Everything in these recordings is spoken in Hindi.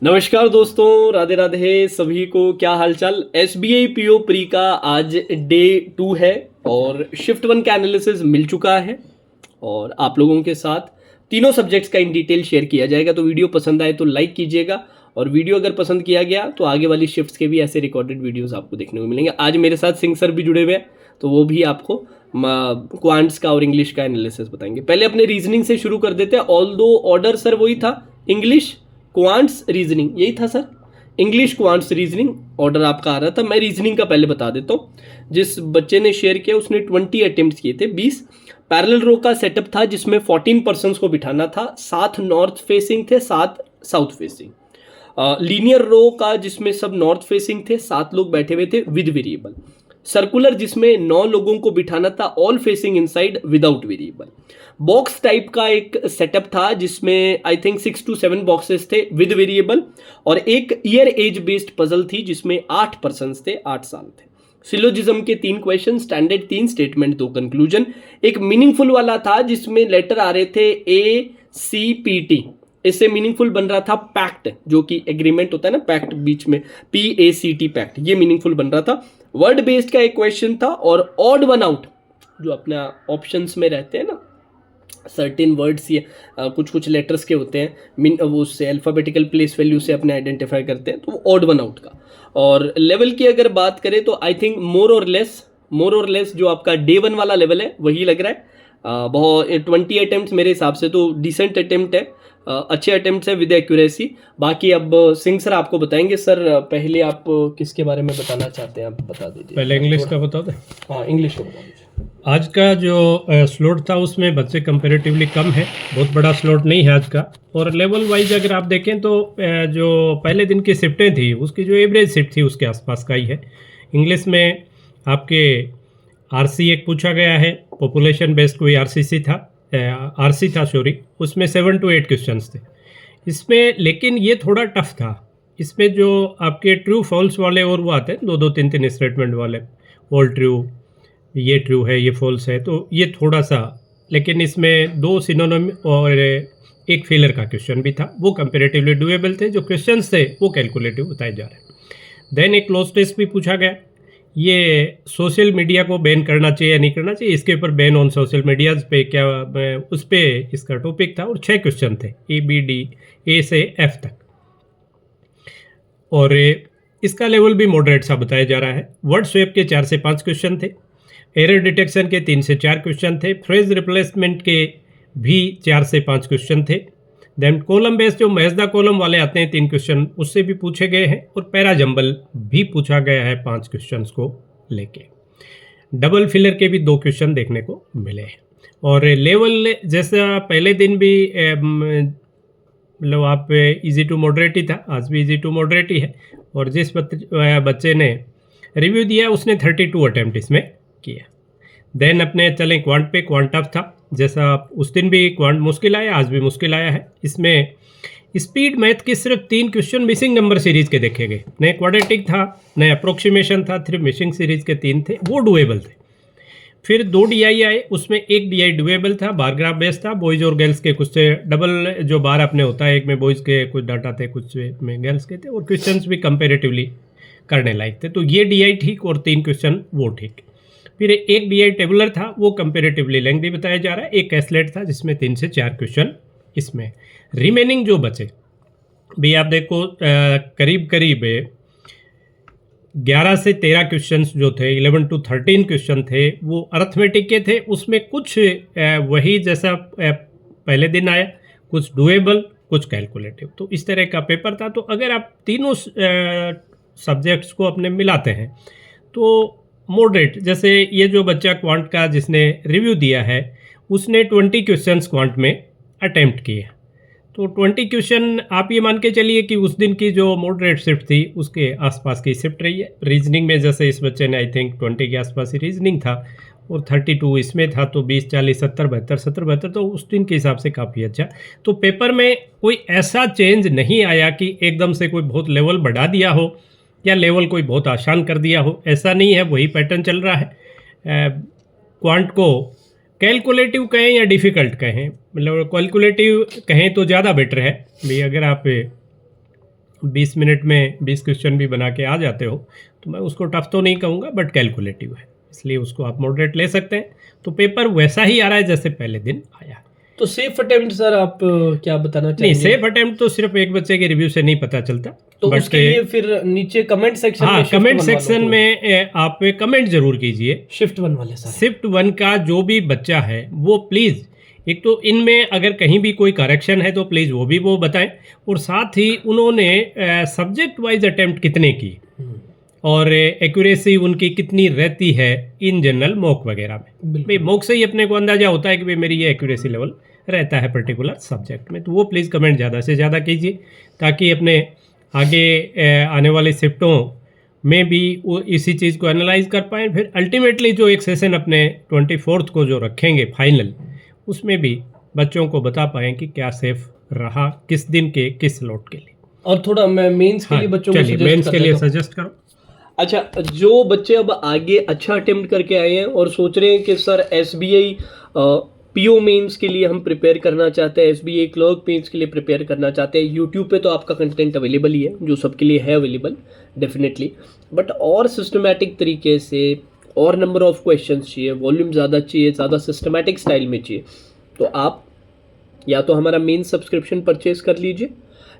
नमस्कार दोस्तों, राधे राधे सभी को। क्या हालचाल। एसबीआई पीओ प्री का आज डे 2 है और शिफ्ट 1 का एनालिसिस मिल चुका है और आप लोगों के साथ तीनों सब्जेक्ट्स का इन डिटेल शेयर किया जाएगा। तो वीडियो पसंद आए तो लाइक कीजिएगा और वीडियो अगर पसंद किया गया तो आगे वाली शिफ्ट्स के भी ऐसे रिकॉर्डेड वीडियोस आपको देखने को मिलेंगे। आज मेरे साथ सिंह सर भी जुड़े हुए हैं, तो वो भी आपको क्वांट्स का और इंग्लिश का एनालिसिस बताएंगे। पहले अपने रीजनिंग से शुरू कर देते हैं। ऑल दो ऑर्डर सर वही था, इंग्लिश क्वांट्स रीजनिंग, यही था sir. English quants reasoning order आपका आ रहा था। मैं रीजनिंग का पहले बता देता हूँ। जिस बच्चे ने शेयर किया उसने 20 अटेम्प्ट किए थे, 20। पैरेलल रो का सेटअप था जिसमें 14 पर्सन्स को बिठाना था, 7 नॉर्थ फेसिंग थे, 7 साउथ फेसिंग। लीनियर रो का जिसमें सब नॉर्थ फेसिंग थे, 7 लोग बैठे हुए थे विद वेरिएबल। सर्कुलर जिसमें 9 लोगों को बिठाना था, all facing inside without variable. Box type का एक सेटअप था जिसमें आई थिंक 6 to 7 बॉक्सेस थे विद वेरिएबल और एक ईयर एज बेस्ड पजल थी जिसमें 8 पर्सन्स थे, 8 साल थे। सिलोजिज्म के 3 क्वेश्चन, स्टैंडर्ड 3 स्टेटमेंट 2 कंक्लूजन। एक मीनिंगफुल वाला था जिसमें लेटर आ रहे थे ACPT। इससे मीनिंगफुल बन रहा था पैक्ट, जो कि एग्रीमेंट होता है ना, पैक्ट बीच में, PACT पैक्ट, ये मीनिंगफुल बन रहा था। वर्ड बेस्ड का एक क्वेश्चन था और ऑड वन आउट जो अपना ऑप्शंस में रहते हैं ना, सर्टेन वर्ड्स ये कुछ कुछ लेटर्स के होते हैं, वो उससे अल्फ़ाबेटिकल प्लेस वैल्यू से अपने आइडेंटिफाई करते हैं, तो वो ऑड वन आउट का। और लेवल की अगर बात करें तो आई थिंक मोर और लेस जो आपका डे 1 वाला लेवल है वही लग रहा है। बहुत 20 अटेम्प्ट मेरे हिसाब से तो डिसेंट अटेम्प्ट है, अच्छे अटेम्प्ट्स है विद एक्यूरेसी। बाकी अब सिंह सर आपको बताएंगे। सर पहले आप किसके बारे में बताना चाहते हैं, आप बता दीजिए। पहले इंग्लिश का बता दें। हाँ, इंग्लिश को बता दीजिए। आज का जो स्लॉट था उसमें बच्चे कंपैरेटिवली कम है, बहुत बड़ा स्लॉट नहीं है आज का। और लेवल वाइज अगर आप देखें तो जो पहले दिन की शिफ्टें थी उसकी जो एवरेज शिफ्ट थी उसके आसपास का ही है। इंग्लिश में आपके आरसी एक पूछा गया है, पॉपुलेशन बेस्ड कोई आरसी था सॉरी, उसमें 7 to 8 क्वेश्चंस थे इसमें। लेकिन ये थोड़ा टफ था। इसमें जो आपके ट्रू फॉल्स वाले और वो आते हैं 2-2 3-3 स्टेटमेंट वाले, ऑल ट्रू, ये ट्रू है, ये फॉल्स है, तो ये थोड़ा सा। लेकिन इसमें 2 सिनोनिम और एक फेलर का क्वेश्चन भी था, वो कंपेरेटिवली डुएबल थे। जो क्वेश्चंस थे वो कैलकुलेटिव बताए जा रहे हैं। देन एक क्लोज टेस्ट भी पूछा गया, ये सोशल मीडिया को बैन करना चाहिए या नहीं करना चाहिए, इसके ऊपर बैन ऑन सोशल मीडियाज पे क्या, उस पर इसका टॉपिक था। और 6 क्वेश्चन थे, A से F तक। और इसका लेवल भी मॉडरेट सा बताया जा रहा है। वर्ड स्वैप के 4 से 5 क्वेश्चन थे, एरर डिटेक्शन के 3 से 4 क्वेश्चन थे, फ्रेज रिप्लेसमेंट के भी 4 से 5 क्वेश्चन थे। देन कॉलम बेस्ड जो मैजदा कॉलम वाले आते हैं 3 क्वेश्चन, उससे भी पूछे गए हैं। और पैरा जंबल भी पूछा गया है 5 क्वेश्चन को लेके। डबल फिलर के भी 2 क्वेश्चन देखने को मिले हैं। और लेवल जैसा पहले दिन भी मतलब आप इजी टू मॉडरेट ही था, आज भी इजी टू मॉडरेट ही है। और जिस बच्चे ने रिव्यू दिया उसने 32 अटैम्प्ट इसमें किया। देन अपने चलें क्वांट पे। क्वांट टफ था, जैसा उस दिन भी क्वांट मुश्किल आया, आज भी मुश्किल आया है। इसमें स्पीड मैथ के सिर्फ 3 क्वेश्चन मिसिंग नंबर सीरीज के देखे गए, नए क्वाड्रेटिक था, नए अप्रोक्सीमेशन था, सिर्फ मिसिंग सीरीज के 3 थे, वो डुएबल थे। फिर 2 DI आए, उसमें एक DI डुएबल था, बार ग्राफ बेस था, बॉयज़ और गर्ल्स के कुछ डबल जो बार अपने होता है, एक में बॉयज़ के कुछ डाटा थे, कुछ में गर्ल्स के थे। और क्वेश्चंस भी कंपेरेटिवली करने लायक थे, तो ये DI ठीक और 3 क्वेश्चन वो ठीक। फिर एक DI टेबुलर था, वो कंपेरेटिवली लेंथी बताया जा रहा है। एक कैसलेट था जिसमें 3 से 4 क्वेश्चन इसमें। रिमेनिंग जो बचे भी आप देखो, करीब करीब 11 से 13 क्वेश्चंस जो थे, 11 to 13 क्वेश्चन थे, वो अर्थमेटिक के थे। उसमें कुछ वही जैसा पहले दिन आया, कुछ डुएबल, कुछ कैलकुलेटिव, तो इस तरह का पेपर था। तो अगर आप तीनों सब्जेक्ट्स को अपने मिलाते हैं तो मॉडरेट, जैसे ये जो बच्चा क्वांट का जिसने रिव्यू दिया है उसने 20 क्वेश्चंस क्वांट में अटेम्प्ट किए, तो 20 क्वेश्चन आप ये मान के चलिए कि उस दिन की जो मॉडरेट शिफ्ट थी उसके आसपास की शिफ्ट रही है। रीजनिंग में जैसे इस बच्चे ने आई थिंक 20 के आसपास ही रीजनिंग था और 32 इसमें था, तो 20 40 70 72 70 72, तो उस दिन के हिसाब से काफ़ी अच्छा। तो पेपर में कोई ऐसा चेंज नहीं आया कि एकदम से कोई बहुत लेवल बढ़ा दिया हो या लेवल कोई बहुत आसान कर दिया हो, ऐसा नहीं है, वही पैटर्न चल रहा है। क्वांट को कैलकुलेटिव कहें या डिफ़िकल्ट कहें, मतलब कैलकुलेटिव कहें तो ज़्यादा बेटर है भाई। अगर आप 20 मिनट में 20 क्वेश्चन भी बना के आ जाते हो तो मैं उसको टफ तो नहीं कहूँगा, बट कैलकुलेटिव है, इसलिए उसको आप मॉडरेट ले सकते हैं। तो पेपर वैसा ही आ रहा है जैसे पहले दिन आया। तो सेफ अटेम्प्ट सर आप क्या बताना नहीं, चाहेंगे? सेफ अटेम्प्ट तो सिर्फ एक बच्चे के रिव्यू से नहीं पता चलता। तो बट उसके लिए फिर नीचे कमेंट सेक्शन हाँ, में shift कमेंट one वालों सेक्शन को- में आप कमेंट जरूर कीजिए। शिफ्ट 1 वाले सर। शिफ्ट 1 का जो भी बच्चा है वो प्लीज़, एक तो इनमें अगर कहीं भी कोई करेक्शन है तो प्लीज़ वो भी वो बताएं, और साथ ही उन्होंने सब्जेक्ट वाइज अटेम्प्ट कितने की और एक्यूरेसी उनकी कितनी रहती है इन जनरल मॉक वगैरह में। बिल्कुल। भाई मॉक से ही अपने को अंदाज़ा होता है कि भाई मेरी ये एक्यूरेसी लेवल रहता है पर्टिकुलर सब्जेक्ट में, तो वो प्लीज़ कमेंट ज़्यादा से ज़्यादा कीजिए ताकि अपने आगे आने वाली शिफ्टों में भी वो इसी चीज़ को एनालाइज कर पाएँ। फिर अल्टीमेटली जो एक सेशन अपने 24 को जो रखेंगे फाइनल, उसमें भी बच्चों को बता पाएँ कि क्या सेफ रहा किस दिन के किस स्लॉट के लिए। और थोड़ा मैं मेंस के लिए बच्चों को चलिए suggest मेंस कर के लिए देता हूँ। सजेस्ट करो। अच्छा, जो बच्चे अब आगे अच्छा अटेम्प्ट करके आए हैं और सोच रहे हैं कि सर एसबीआई पीओ मेंस के लिए हम प्रिपेयर करना चाहते हैं, एसबीआई क्लर्क मेंस के लिए प्रिपेयर करना चाहते हैं, यूट्यूब पे तो आपका कंटेंट अवेलेबल ही है जो सबके लिए है अवेलेबल डेफिनेटली, बट और सिस्टमैटिक तरीके से और नंबर ऑफ क्वेश्चंस चाहिए, वॉल्यूम ज़्यादा चाहिए, ज़्यादा सिस्टमैटिक स्टाइल में चाहिए, तो आप या तो हमारा मेन सब्सक्रिप्शन परचेज कर लीजिए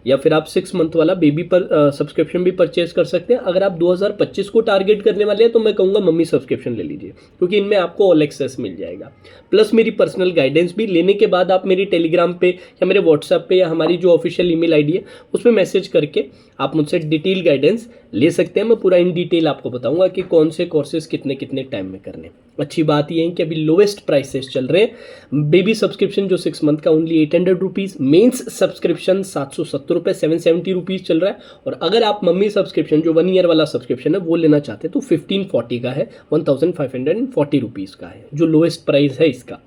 या फिर आप 6 मंथ वाला बेबी पर सब्सक्रिप्शन भी परचेज कर सकते हैं। अगर आप 2025 को टारगेट करने वाले हैं तो मैं कहूँगा मम्मी सब्सक्रिप्शन ले लीजिए, क्योंकि इनमें आपको ऑल एक्सेस मिल जाएगा, प्लस मेरी पर्सनल गाइडेंस भी। लेने के बाद आप मेरी टेलीग्राम पे या मेरे व्हाट्सएप पे या हमारी जो ऑफिशियल ईमेल आईडी है उस पर मैसेज करके आप मुझसे डिटेल गाइडेंस ले सकते हैं। मैं पूरा इन डिटेल आपको बताऊंगा कि कौन से कोर्सेज कितने कितने टाइम में करने। अच्छी बात यह है कि अभी लोवेस्ट प्राइसेस चल रहे हैं। बेबी सब्सक्रिप्शन जो 6 मंथ का ओनली 800 रुपीज़, मेन्स सब्सक्रिप्शन 770 रुपये 770 रुपीज़ चल रहा है, और अगर आप मम्मी सब्सक्रिप्शन जो 1 ईयर वाला सब्सक्रिप्शन है वो लेना चाहते हैं तो 1540 का है, 1540 रुपीज़ का है जो लोएस्ट प्राइस है इसका।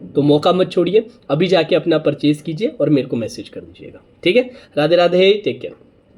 तो मौका मत छोड़िए, अभी जाके अपना परचेज कीजिए और मेरे को मैसेज कर दीजिएगा, ठीक है। Radhe Radhe, take care.